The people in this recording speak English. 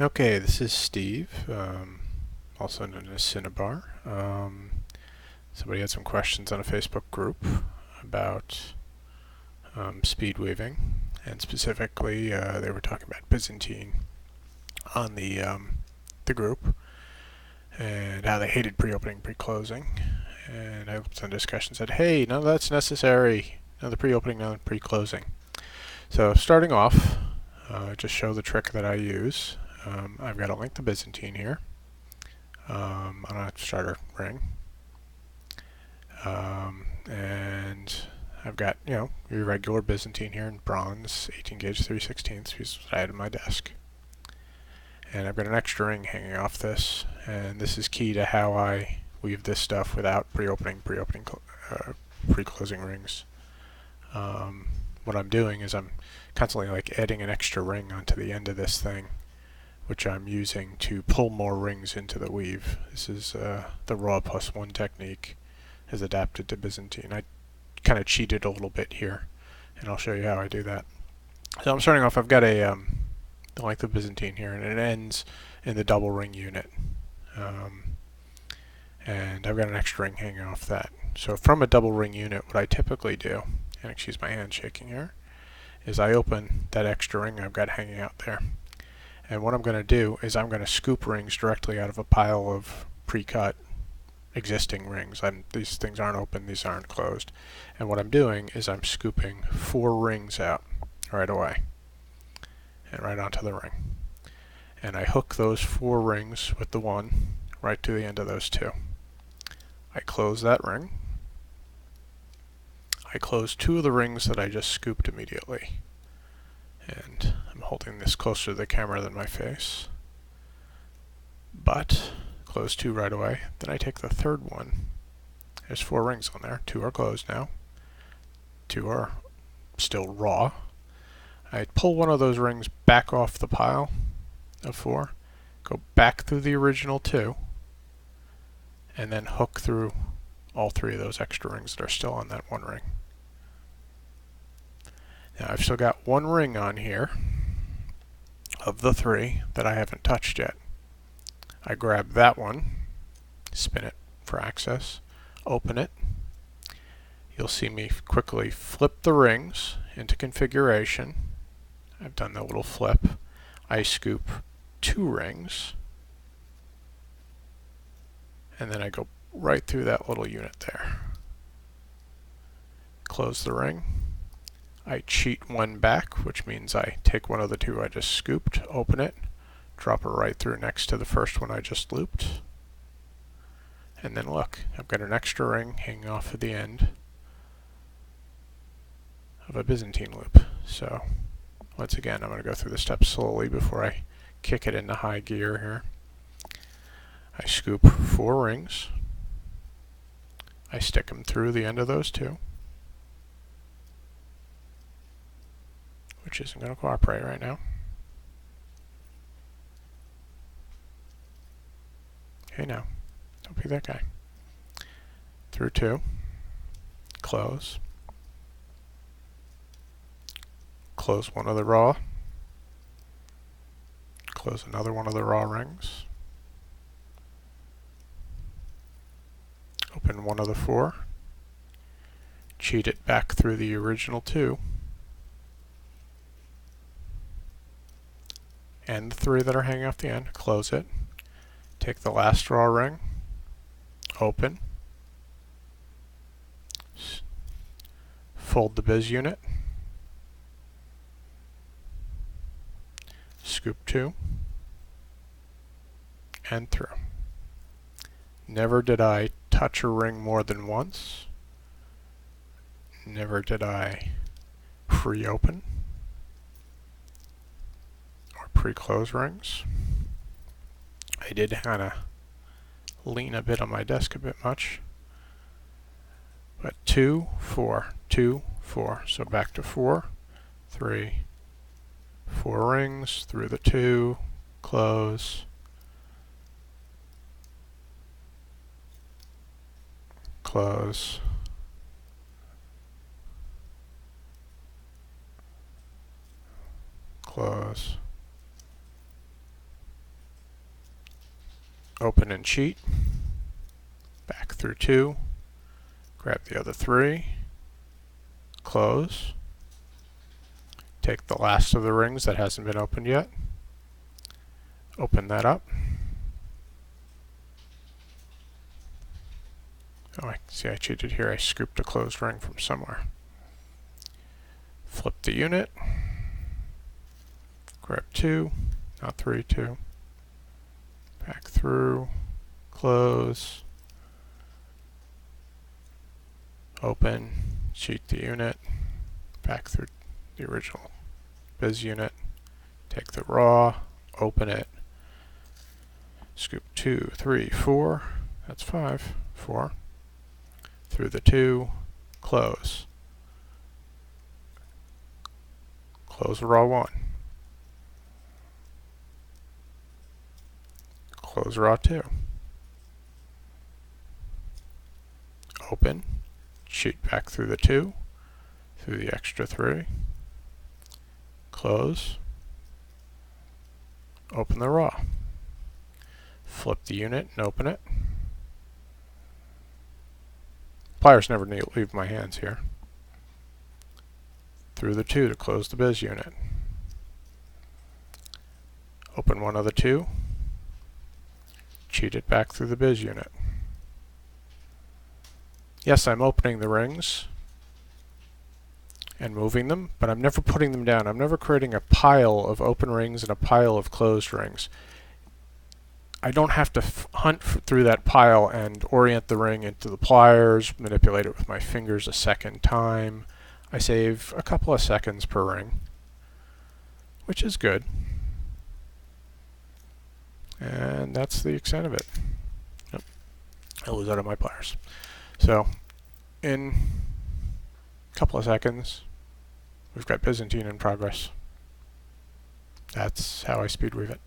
Okay, this is Steve, also known as Cinnabar. Somebody had some questions on a Facebook group about speedweaving, and specifically they were talking about Byzantine on the group and how they hated pre-opening, pre-closing. And I looked on discussion and said, hey, none of that's necessary. None of the pre-opening, none of the pre-closing. So starting off, just show the trick that I use. I've got a length of Byzantine here on a starter ring. And I've got, your regular Byzantine here in bronze, 18 gauge 3/16, which is what I had in my desk. And I've got an extra ring hanging off this, and this is key to how I weave this stuff without pre-opening, pre-closing rings. What I'm doing is I'm constantly adding an extra ring onto the end of this thing, which I'm using to pull more rings into the weave. This is the Raw+1 technique is adapted to Byzantine. I kind of cheated a little bit here, and I'll show you how I do that. So I'm starting off, I've got the length of Byzantine here, and it ends in the double ring unit. And I've got an extra ring hanging off that. So from a double ring unit, what I typically do, and excuse my hand shaking here, is I open that extra ring I've got hanging out there. And what I'm going to do is I'm going to scoop rings directly out of a pile of pre-cut existing rings. These things aren't open, these aren't closed. And what I'm doing is I'm scooping 4 rings out right away and right onto the ring. And I hook those 4 rings with the one right to the end of those 2. I close that ring. I close 2 of the rings that I just scooped immediately. And I'm holding this closer to the camera than my face. But close 2 right away. Then I take the third one. There's 4 rings on there. 2 are closed now. 2 are still raw. I pull one of those rings back off the pile of 4, go back through the original 2, and then hook through all 3 of those extra rings that are still on that one ring. Now I've still got 1 ring on here of the 3 that I haven't touched yet. I grab that one, spin it for access, open it. You'll see me quickly flip the rings into configuration. I've done the little flip. I scoop 2 rings, and then I go right through that little unit there. Close the ring. I cheat 1 back, which means I take one of the 2 I just scooped, open it, drop it right through next to the first one I just looped. And then look, I've got an extra ring hanging off at the end of a Byzantine loop. So once again, I'm going to go through the steps slowly before I kick it into high gear here. I scoop 4 rings. I stick them through the end of those 2, which isn't going to cooperate right now. Hey now, don't be that guy. Through 2, close. Close one of the raw. Close another one of the raw rings. Open one of the 4. Cheat it back through the original 2. And the 3 that are hanging off the end. Close it. Take the last raw ring. Open. Fold the biz unit. Scoop 2. And through. Never did I touch a ring more than once. Never did I pre-open or pre-close rings. I did kind of lean a bit on my desk a bit much. But 2, 4, 2, 4. So back to 4, 3, 4 rings through the 2, close, close, close, open and cheat, back through 2, grab the other 3, close, take the last of the rings that hasn't been opened yet, open that up. Oh, I see I cheated here. I scooped a closed ring from somewhere. Flip the unit, grab 2, not 3, 2, back through, close, open, cheat the unit, back through the original biz unit, take the raw, open it, scoop 2, 3, 4, that's 5, 4, through the 2, close, close raw 1, close raw 2, open, cheat back through the 2, through the extra 3, close, open the raw, flip the unit and open it. Pliers never leave my hands here. Through the 2 to close the biz unit. Open one of the 2, cheat it back through the biz unit. Yes, I'm opening the rings and moving them, but I'm never putting them down. I'm never creating a pile of open rings and a pile of closed rings. I don't have to hunt through that pile and orient the ring into the pliers, manipulate it with my fingers a second time. I save a couple of seconds per ring, which is good. And that's the extent of it. Yep. I lose out of my pliers. So, in a couple of seconds, we've got Byzantine in progress. That's how I speed weave it.